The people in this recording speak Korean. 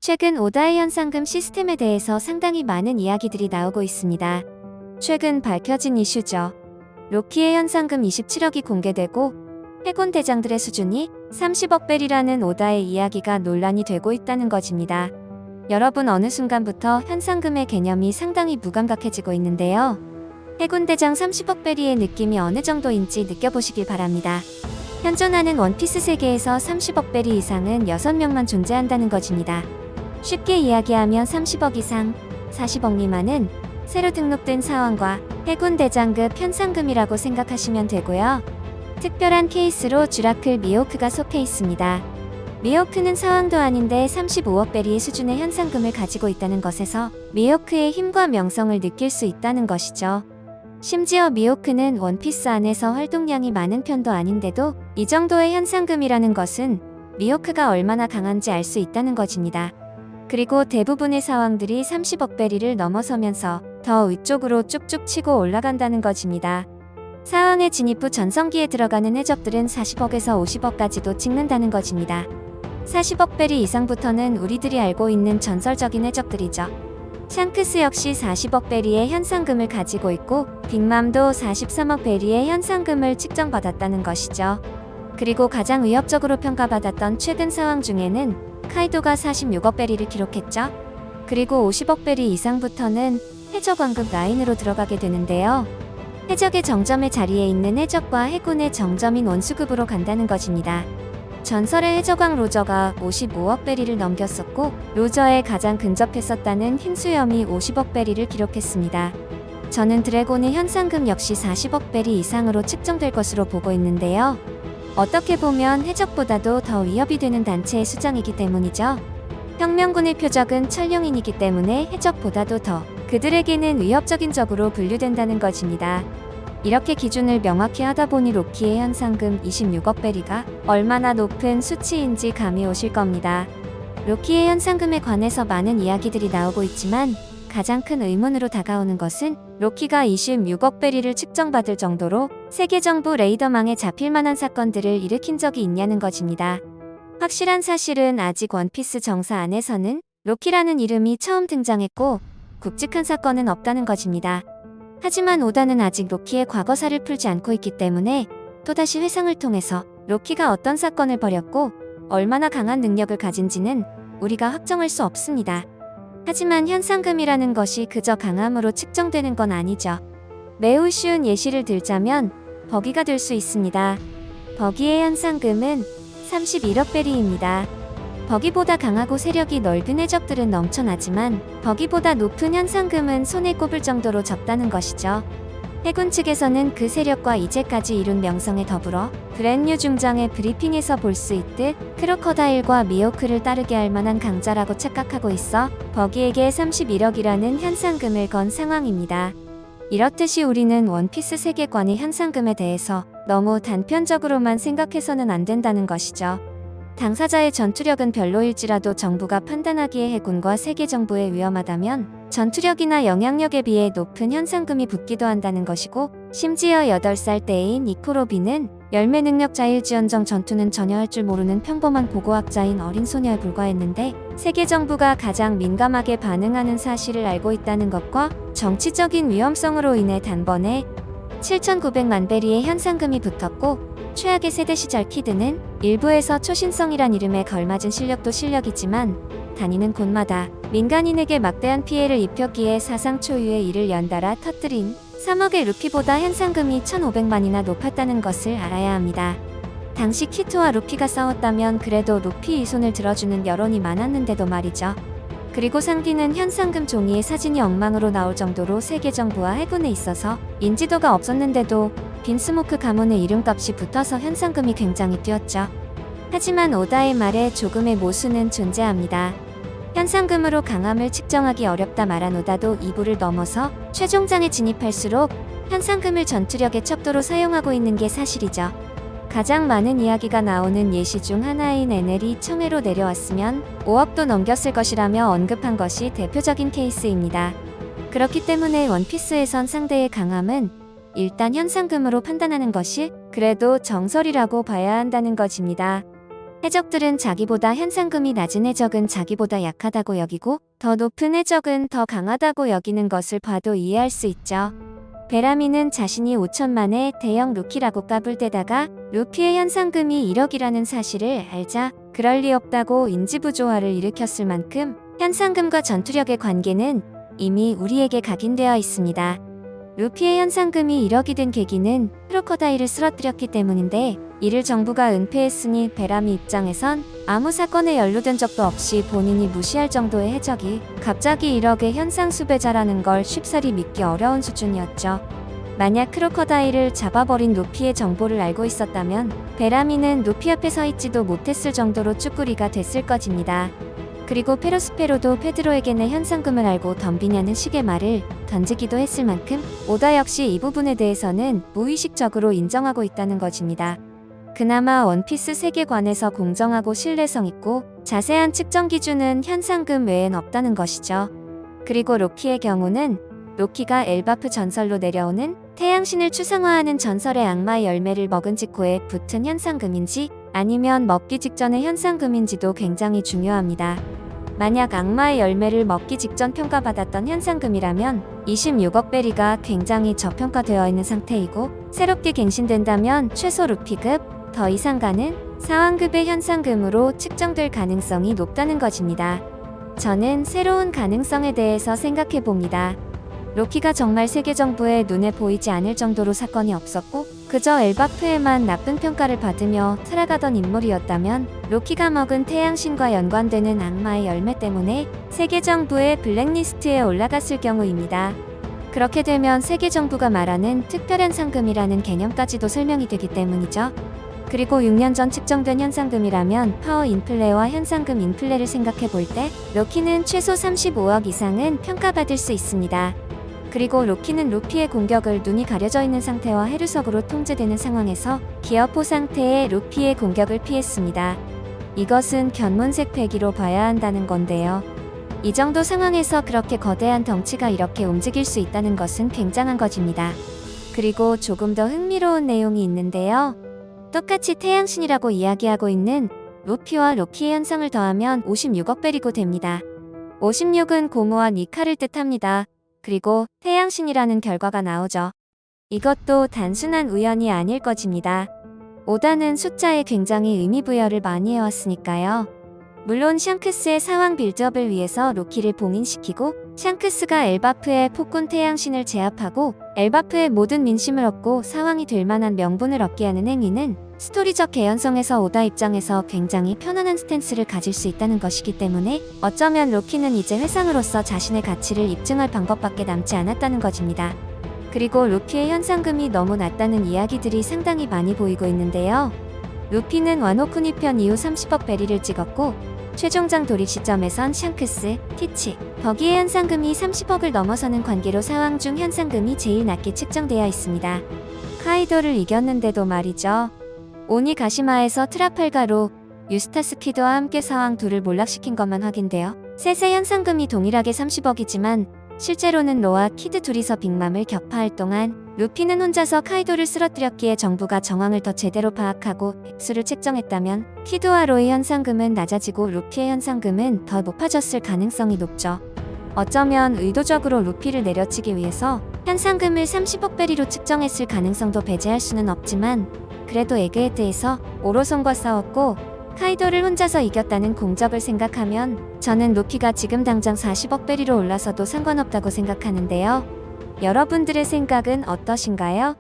최근 오다의 현상금 시스템에 대해서 상당히 많은 이야기들이 나오고 있습니다. 최근 밝혀진 이슈죠. 로키의 현상금 27억이 공개되고 해군 대장들의 수준이 30억 벨이라는 오다의 이야기가 논란이 되고 있다는 것입니다. 여러분, 어느 순간부터 현상금의 개념이 상당히 무감각해지고 있는데요. 해군 대장 30억 벨의 느낌이 어느 정도인지 느껴보시길 바랍니다. 현존하는 원피스 세계에서 30억 벨 이상은 6명만 존재한다는 것입니다. 쉽게 이야기하면 30억 이상, 40억 미만은 새로 등록된 사원과 해군 대장급 현상금이라고 생각하시면 되고요. 특별한 케이스로 쥬라클 미호크가 속해 있습니다. 미호크는 사왕도 아닌데 35억 벨의 수준의 현상금을 가지고 있다는 것에서 미호크의 힘과 명성을 느낄 수 있다는 것이죠. 심지어 미호크는 원피스 안에서 활동량이 많은 편도 아닌데도 이 정도의 현상금이라는 것은 미호크가 얼마나 강한지 알 수 있다는 것입니다. 그리고 대부분의 사왕들이 30억 벨을 넘어서면서 더 위쪽으로 쭉쭉 치고 올라간다는 것입니다. 사왕의 진입 후 전성기에 들어가는 해적들은 40억에서 50억까지도 찍는다는 것입니다. 40억 벨 이상부터는 우리들이 알고 있는 전설적인 해적들이죠. 샹크스 역시 40억 벨의 현상금을 가지고 있고 빅맘도 43억 벨의 현상금을 측정받았다는 것이죠. 그리고 가장 위협적으로 평가받았던 최근 사왕 중에는 카이도가 46억 벨을 기록했죠. 그리고 50억 벨 이상부터는 해적 왕급 라인으로 들어가게 되는데요. 해적의 정점의 자리에 있는 해적과 해군의 정점인 원수급으로 간다는 것입니다. 전설의 해적왕 로저가 55억 벨을 넘겼었고 로저에 가장 근접했었다는 흰 수염이 50억 벨을 기록했습니다. 저는 드래곤의 현상금 역시 40억 벨 이상으로 측정될 것으로 보고 있는데요. 어떻게 보면 해적보다도 더 위협이 되는 단체의 수장이기 때문이죠. 혁명군의 표적은 천룡인이기 때문에 해적보다도 더 그들에게는 위협적인 적으로 분류된다는 것입니다. 이렇게 기준을 명확히 하다 보니 로키의 현상금 26억 벨이가 얼마나 높은 수치인지 감이 오실 겁니다. 로키의 현상금에 관해서 많은 이야기들이 나오고 있지만 가장 큰 의문으로 다가오는 것은 로키가 26억 벨을 측정받을 정도로 세계 정부 레이더망에 잡힐 만한 사건들을 일으킨 적이 있냐는 것입니다. 확실한 사실은 아직 원피스 정사 안에서는 로키라는 이름이 처음 등장했고 굵직한 사건은 없다는 것입니다. 하지만 오다는 아직 로키의 과거사를 풀지 않고 있기 때문에 또다시 회상을 통해서 로키가 어떤 사건을 벌였고 얼마나 강한 능력을 가진지는 우리가 확정할 수 없습니다. 하지만 현상금이라는 것이 그저 강함으로 측정되는 건 아니죠. 매우 쉬운 예시를 들자면 버기가 될 수 있습니다. 버기의 현상금은 31억 벨입니다. 버기보다 강하고 세력이 넓은 해적들은 넘쳐나지만 버기보다 높은 현상금은 손에 꼽을 정도로 적다는 것이죠. 해군 측에서는 그 세력과 이제까지 이룬 명성에 더불어 브랜뉴 중장의 브리핑에서 볼 수 있듯 크로커다일과 미호크를 따르게 할 만한 강자라고 착각하고 있어 버기에게 31억이라는 현상금을 건 상황입니다. 이렇듯이 우리는 원피스 세계관의 현상금에 대해서 너무 단편적으로만 생각해서는 안 된다는 것이죠. 당사자의 전투력은 별로일지라도 정부가 판단하기에 해군과 세계 정부에 위험하다면 전투력이나 영향력에 비해 높은 현상금이 붙기도 한다는 것이고, 심지어 8살 때인 이코로비는 열매 능력자일지언정 전투는 전혀 할 줄 모르는 평범한 고고학자인 어린 소녀에 불과했는데 세계 정부가 가장 민감하게 반응하는 사실을 알고 있다는 것과 정치적인 위험성으로 인해 단번에 7,900만 베리의 현상금이 붙었고, 최악의 세대 시절 키드는 일부에서 초신성이란 이름에 걸맞은 실력도 실력이지만 다니는 곳마다 민간인에게 막대한 피해를 입혔기에 사상 초유의 일을 연달아 터뜨린 3억의 루피보다 현상금이 1,500만이나 높았다는 것을 알아야 합니다. 당시 키토와 루피가 싸웠다면 그래도 루피 이 손을 들어주는 여론이 많았는데도 말이죠. 그리고 상기는 현상금 종이의 사진이 엉망으로 나올 정도로 세계 정부와 해군에 있어서 인지도가 없었는데도 빈스모크 가문의 이름값이 붙어서 현상금이 굉장히 뛰었죠. 하지만 오다의 말에 조금의 모순은 존재합니다. 현상금으로 강함을 측정하기 어렵다 말한 오다도 2부를 넘어서 최종장에 진입할수록 현상금을 전투력의 척도로 사용하고 있는 게 사실이죠. 가장 많은 이야기가 나오는 예시 중 하나인 NL이 청해로 내려왔으면 5억도 넘겼을 것이라며 언급한 것이 대표적인 케이스입니다. 그렇기 때문에 원피스에선 상대의 강함은 일단 현상금으로 판단하는 것이 그래도 정설이라고 봐야 한다는 것입니다. 해적들은 자기보다 현상금이 낮은 해적은 자기보다 약하다고 여기고 더 높은 해적은 더 강하다고 여기는 것을 봐도 이해할 수 있죠. 베라미는 자신이 5천만의 대형 루키라고 까불대다가 루피의 현상금이 1억이라는 사실을 알자 그럴 리 없다고 인지부조화를 일으켰을 만큼 현상금과 전투력의 관계는 이미 우리에게 각인되어 있습니다. 루피의 현상금이 1억이 된 계기는 크로커다일을 쓰러뜨렸기 때문인데 이를 정부가 은폐했으니 베라미 입장에선 아무 사건에 연루된 적도 없이 본인이 무시할 정도의 해적이 갑자기 1억의 현상 수배자라는 걸 쉽사리 믿기 어려운 수준이었죠. 만약 크로커다일을 잡아버린 루피의 정보를 알고 있었다면 베라미는 루피 앞에 서 있지도 못했을 정도로 쭈꾸리가 됐을 것입니다. 그리고 페로스페로도 페드로에게는 현상금을 알고 덤비냐는 식의 말을 던지기도 했을 만큼 오다 역시 이 부분에 대해서는 무의식적으로 인정하고 있다는 것입니다. 그나마 원피스 세계관에서 공정하고 신뢰성 있고 자세한 측정 기준은 현상금 외엔 없다는 것이죠. 그리고 로키의 경우는 로키가 엘바프 전설로 내려오는 태양신을 추상화하는 전설의 악마의 열매를 먹은 직후에 붙은 현상금인지 아니면 먹기 직전의 현상금인지도 굉장히 중요합니다. 만약 악마의 열매를 먹기 직전 평가받았던 현상금이라면 26억 베리가 굉장히 저평가되어 있는 상태이고 새롭게 갱신된다면 최소 루피급, 더 이상 가는 사왕급의 현상금으로 측정될 가능성이 높다는 것입니다. 저는 새로운 가능성에 대해서 생각해 봅니다. 로키가 정말 세계 정부의 눈에 보이지 않을 정도로 사건이 없었고 그저 엘바프에만 나쁜 평가를 받으며 살아가던 인물이었다면 로키가 먹은 태양신과 연관되는 악마의 열매 때문에 세계 정부의 블랙리스트에 올라갔을 경우입니다. 그렇게 되면 세계 정부가 말하는 특별한 상금이라는 개념까지도 설명이 되기 때문이죠. 그리고 6년 전 측정된 현상금이라면 파워 인플레와 현상금 인플레를 생각해 볼 때 로키는 최소 35억 이상은 평가받을 수 있습니다. 그리고 로키는 루피의 공격을 눈이 가려져 있는 상태와 해류석으로 통제되는 상황에서 기어포 상태의 루피의 공격을 피했습니다. 이것은 견문색 패기로 봐야 한다는 건데요. 이 정도 상황에서 그렇게 거대한 덩치가 이렇게 움직일 수 있다는 것은 굉장한 것입니다. 그리고 조금 더 흥미로운 내용이 있는데요. 똑같이 태양신이라고 이야기하고 있는 루피와 로키의 현상을 더하면 56억 베리고 됩니다. 56은 고무와 니칼을 뜻합니다. 그리고 태양신이라는 결과가 나오죠. 이것도 단순한 우연이 아닐 것입니다. 오다는 숫자에 굉장히 의미부여를 많이 해왔으니까요. 물론 샹크스의 사왕 빌드업을 위해서 로키를 봉인시키고 샹크스가 엘바프의 폭군 태양신을 제압하고 엘바프의 모든 민심을 얻고 사왕이 될 만한 명분을 얻게 하는 행위는 스토리적 개연성에서 오다 입장에서 굉장히 편안한 스탠스를 가질 수 있다는 것이기 때문에 어쩌면 로키는 이제 회상으로서 자신의 가치를 입증할 방법밖에 남지 않았다는 것입니다. 그리고 루피의 현상금이 너무 낮다는 이야기들이 상당히 많이 보이고 있는데요. 루피는 와노쿠니 편 이후 30억 베리를 찍었고 최종장 돌입 시점에선 샹크스, 티치, 버기의 현상금이 30억을 넘어서는 관계로 사왕 중 현상금이 제일 낮게 측정되어 있습니다. 카이도를 이겼는데도 말이죠. 오니가시마에서 트라팔가로 유스타스키드와 함께 사왕 둘을 몰락시킨 것만 확인되어 셋의 현상금이 동일하게 30억이지만 실제로는 로와 키드 둘이서 빅맘을 격파할 동안 루피는 혼자서 카이도를 쓰러뜨렸기에 정부가 정황을 더 제대로 파악하고 액수를 책정했다면 키드와 로의 현상금은 낮아지고 루피의 현상금은 더 높아졌을 가능성이 높죠. 어쩌면 의도적으로 루피를 내려치기 위해서 현상금을 30억 베리로 측정했을 가능성도 배제할 수는 없지만 그래도 에그헤드에서 오로손과 싸웠고 카이도를 혼자서 이겼다는 공적을 생각하면 저는 루피가 지금 당장 40억 베리로 올라서도 상관없다고 생각하는데요. 여러분들의 생각은 어떠신가요?